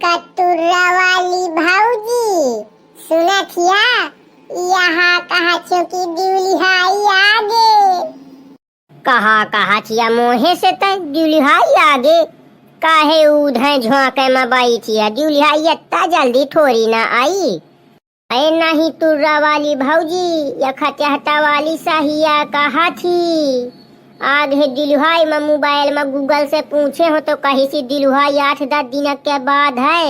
कतुर्रा वाली भाऊजी सुना थिया यहाँ कहा चुकी दुल्हाई आगे। कहा छिया मोहे से तय दुल्हाई आगे काहे उधर झोंके में बैठिया दुल्हाई इतना जल्दी थोड़ी ना आई। अरे नहीं तुर्रा वाली भौजी या खचहटा वाली सहिया कहा थी आगे दिलुहाई में मोबाइल में गूगल से पूछे हो तो कहीं सी दिलुहाई 8-10 दिन के बाद है।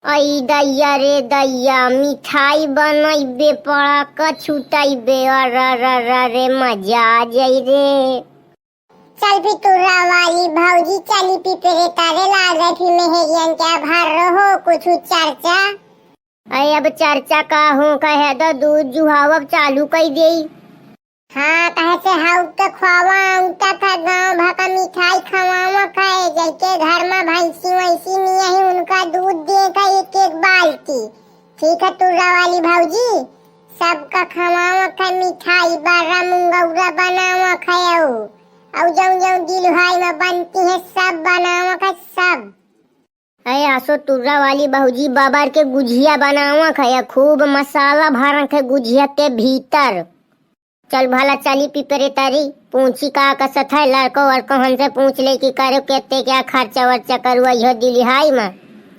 आई दैया रे दैया मिठाई बनैबे पड़ा कछुतैबे अरे मजा आ जाई रे। चल भी तुर्रा वाली भौजी चली पिपरे तारे लागे फिर मेहरियन क्या भर रहो कुछ चर्चा। अरे अब चर्चा का हूँ कहे तो दूध जुहाव चालू कर दे। हाँ कहे से हाउ के खवावा उता था गांव भका मिठाई खवावा खाए जैके घर में भैंसी वैसी नहीं है उनका दूध देगा एक एक बाल्टी। ठीक है तुर्रा वाली भौजी सबका खवावा खाए मिठाई बारा मुंगौरा बनावा खाए और जो दिलहाई में बनती है सब बनावा खाए सब। अरे आसो तुर्रा वाली भौजी बाबर के गुजिया बनावा खाया खूब मसाला भर के गुजिया के भीतर। चल भला चली पिपरे तारी पूछी का कसत है लड़को वड़को हमसे पूछ ले कि करो कहते क्या खर्चा वर्चा करुआ यो दिलहाई में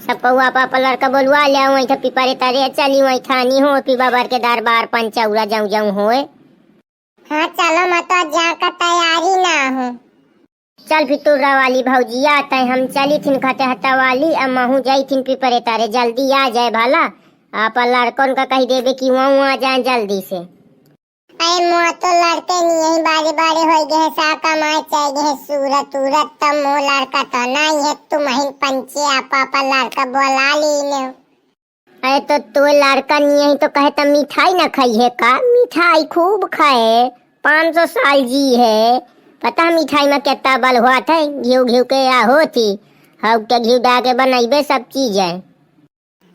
सबको आप लड़का बोलवा ले वही था पिपरे तारी चली वही थानी हो पी बाबर के दरबार पंचौरा जाऊं होए। हाँ चलो मत जा का तैयारी ना हो। चल फिर तुर्रा वाली भौजी आता है हम चली थिन खटहटा वाली अब महू जाई थिन पिपरे तारे जल्दी आ जाए भला आप लड़कन का कही देवे कि वहाँ आ जाए जल्दी से। अरे मुँह तो लड़ते नहीं है बारे बारे हो गए साका माय चाहिए सूरत उरत तब मोह लड़का तो नहीं है तुम ही पंचे आपा लड़का बोला ली। अरे तो लड़का नहीं है तो कहे तो मिठाई ना खाई है का मिठाई खूब खाए 500 साल जी है पता मिठाई में कितना बल हुआ था घी के या होती हव के घी डाल के बनाइबे सब चीज है।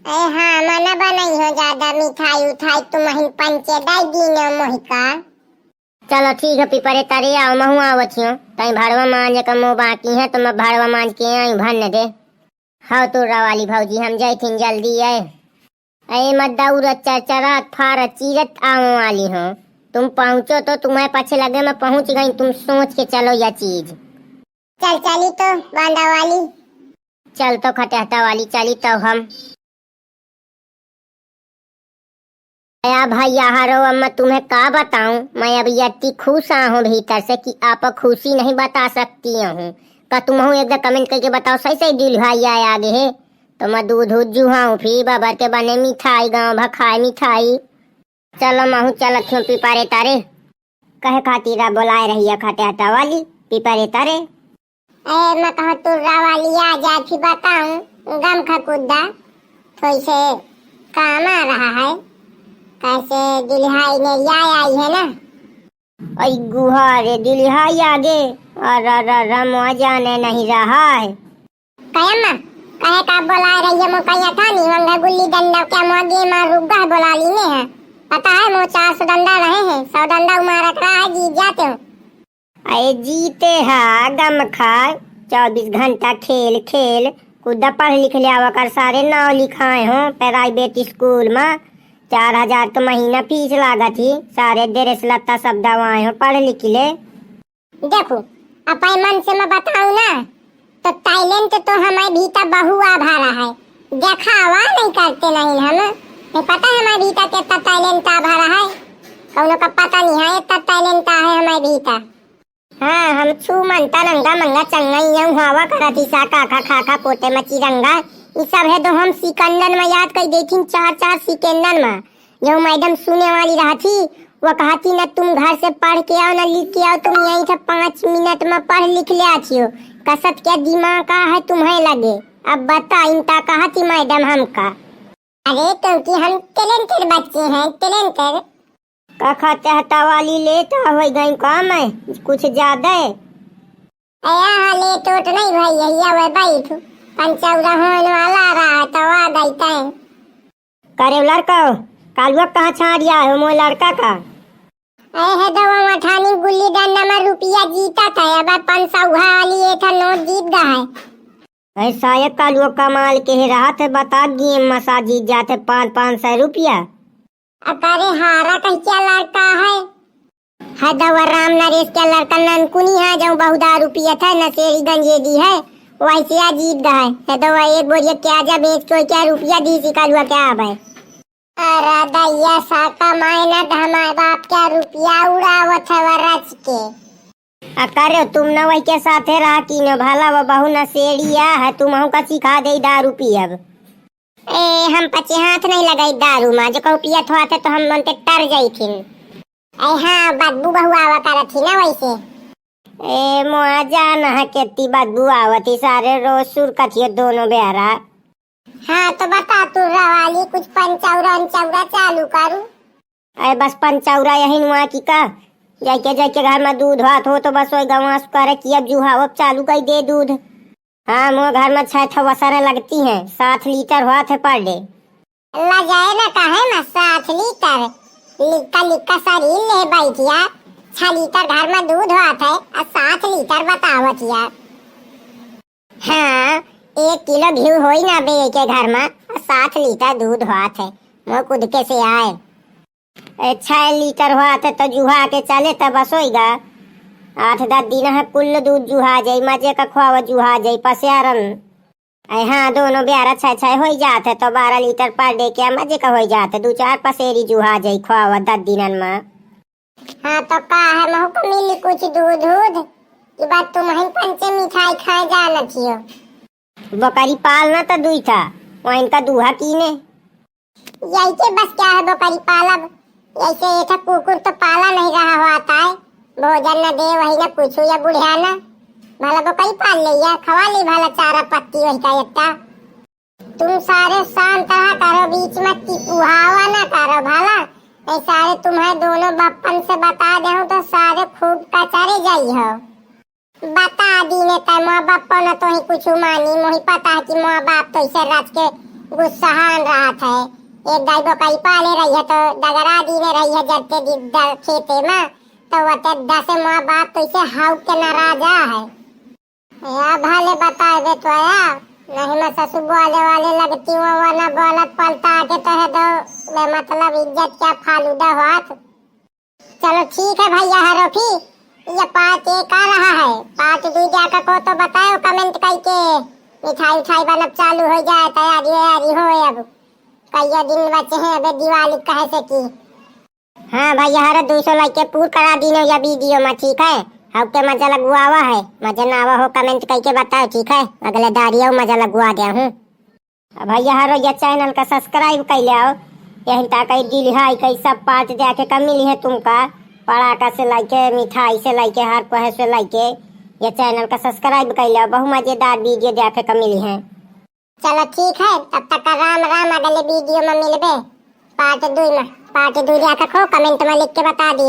अरे हाँ मना बनाई हो ज्यादा मिठाई उठाई तुम ही पंचे दाई दी न मोहिका। चलो ठीक है पिपरे तारे आओ महू आवत हो तई भड़वा मांझ का मुँह बाकी है तो मैं भड़वा मांझ के आई भन दे। हाँ तुर्रा वाली भौजी हम जाई थी जल्दी आए। अरे मत दौड़त चरचरात फारत चीरत आने वाली हो तुम पहुँचो तो तुम्हें पीछे लगे मैं पहुँच गई तुम सोच के चलो यह चीज। चल चली तो बांदा वाली चल तो खटहटा वाली चली तो हम भाई यहाँ रो अब मैं तुम्हें का बताऊं मैं अब इतनी खुश हूँ भीतर से कि आप खुशी नहीं बता सकती हूँ का तुम एकदम कमेंट करके बताओ सही सही दिलहाई आए आगे है तो मैं दूध जुहाऊं फिर बाबर के बने मिठाई गाँव भखाए मिठाई। चलो महू चल क्यों पिपरे तारे कहे खातिर बोलाए रही है खटहटा वाली पिपरे तारे। अरे मैं कहा तुर्रा वाली आ जा फिर बताऊं गम खकुद्दा थोड़ी से काम आ रहा है कैसे दिलहाई ने आई है ना। आई गुहारे दिलहाई आगे और जाने नहीं रहा है कयम्मा कहे का बोला रही है मोकैया था नहीं वंगा गुल्ली डंडा क्या मोगे मार रुगा बोला ली ने है पता है मो 400 डंडा रहे हैं 100 डंडा मारा करा है जीत जाते हो। अरे जीते है गम खा 24 घंटा खेल खेल खुदा पढ़ लिख लिया कर सारे नाव लिखाए हो प्राइवेट स्कूल में 4000 तो महीना फीस लागा थी सारे ड्रेस लत्ता सब दवाए हो पढ़ लिख ले। देखो अपन मन से मैं बताऊं ना तो टैलेंट तो हमारे भीतर बहुआ भरा है दिखावा नहीं करते नहीं हम नहीं पता है हमारे भीतर कितना टैलेंट आ भरा है कौनो का पता नहीं है इतना टैलेंट है हमारे भीतर। हाँ हम छू मनता नंगा मंगा चंगा यूं हवा करती सा काका खाका पोते मची रंगा ये सब है तो हम सिकंदन में याद कर देती 4 सिकंदन में जो मैडम सुने वाली रहा थी वो कहती न तुम घर से पढ़ के आओ न लिख के आओ तुम यहीं से 5 मिनट में पढ़ लिख ले आती हो कसत क्या दिमाग का है तुम्हें लगे अब बता इनता कहती मैडम हमका। अरे क्योंकि हम टैलेंटेड बच्चे हैं टैलेंटेड का खटहटा वाली लेटा हो गई काम है कुछ ज्यादा है। अया लेट ओट नहीं भाई यही वे बैठ पंचौरा होने वाला रहा तो आ गई है करे लड़का कालुआ कहाँ छाड़िया है मोह लड़का का। है दवा मठानी गुल्ली डंडा में रुपया जीता था अब 500 वाली ये था नोट जीत गया है ऐसा ये कालुआ कमाल के रहा थे बता गेम मसाजी जाते 500 रुपया। अरे हारा कहीं क्या लड़का है दवा राम नरेश क्या लड़का ननकुनी है जो 10 रुपया था नशेरी गंजेदी है वैसे अजीब दा है दवा एक बोरिया क्या जा बेच के क्या रुपया दी सी कालुआ क्या है। अरे दैया साका मायना हमारे बाप क्या रुपया उड़ावत है रच के। अरे तुम न वही के साथे रहा की न भला वो बहु नशेड़िया है तुम का सिखा दे दारू पियब। ए हम पचे हाथ नहीं लगाई दारू में जो कहू पियत हुआ थे तो हम मन के टर जाई थी। हाँ बदबू बहु आवा करत थी ना वैसे। ए मोआ जाना है कितनी बदबू आवती सारे रोज सुर कथिए दोनों बेहरा। हाँ तो बता तू रवाली कुछ पंचौरा चालू करूं। अरे बस पंचौरा यही नुआ की का जाके घर में दूध हाथ हो तो बस वही गवास करे कि अब जुहाव चालू कर दे दूध। हाँ मोर घर में 6 वसरे लगती हैं 7 लीटर हुआ थे पर डे। अल्लाह जाए ना कहे ना 7 लीटर लिक्का शरीर ले बैठिया 6 लीटर घर में दूध हुआ थे और 7 लीटर बतावत यार। हाँ 1 किलो घी हो ना बे के घर में 7 लीटर दूध हुआ थे मोर खुद के से आए 6 लीटर हुआ थे तो जुहा के चले तब बस होगा 8-10 दिन है कुल दूध जुहा जाई मजे का खुआ जुहा जाई पसियारन। हाँ दोनों ब्यारा 6 हो जाते तो 12 लीटर पर डे क्या मजे का हो जाते 2-4 पसेरी जुहा जाई खुआ 10 दिनन में। हाँ तो का है महू को मिली कुछ दूध ये बात तुम ही पंचे मिठाई खाए जाना थियो। बकरी पालना तो दुई था वहाँ इनका दूहा कीने यही के बस क्या है बकरी पालब ऐसे ऐसा कुकुर तो पाला नहीं रहा होता है भोजन न दे वही न पूछू या बुढ़िया न भला बकरी पाल लिया खवा ली भला चारा पत्ती वही का इतना। तुम सारे शांत रहा करो बीच में टिपुहावा न करो भला ऐ सारे तुम्हें दोनों बप्पन से बता दे तो सारे खूब कचरे जाई हो। बता दी ने तय माँ बापो न तो ही कुछ मानी मोही पता है कि माँ बाप तो इसे रच के गुस्साहान रहा था एक गाय बकरी पाले रही है तो डगरा दी ने रही है जरते खेते में तो वते 10 माँ बाप तो इसे हाउ के नाराजा है या भले बता दे तो या नहीं मैं ससुर वाले लगती हूँ वरना बोलत पलता के तो है दो मतलब इज्जत क्या फालूदा हाथ। चलो ठीक है भैया हरोफी ये पार्ट 1 आ रहा है पार्ट 2 जाकर को तो बताओ कमेंट करके मिठाई बनब चालू हो जाए तैयारी हो अब कई दिन बचे हैं अबे दिवाली कहे से की। हाँ भैया हर 200 लाइक के पूर करा दीनो या वीडियो में ठीक है। आपके मजा लगवावा है मजा ना आवा हो कमेंट करके बताओ ठीक है अगले दारियों मजा लगवा दिया हूँ। भैया हर ये चैनल का सब्सक्राइब कर लिया यही तक दिल हाई कई सब पार्ट जाके कम मिली है तुमका पड़ाका से लाइके मिठाई से लाइके हर पहे से लाइके ये चैनल का सब्सक्राइब कर लिया बहु मजेदार वीडियो जाके कम मिली है। चलो ठीक है तब तक राम अगले वीडियो में मिलबे पार्ट 2 में जाकर खो कमेंट में लिख के बता दी।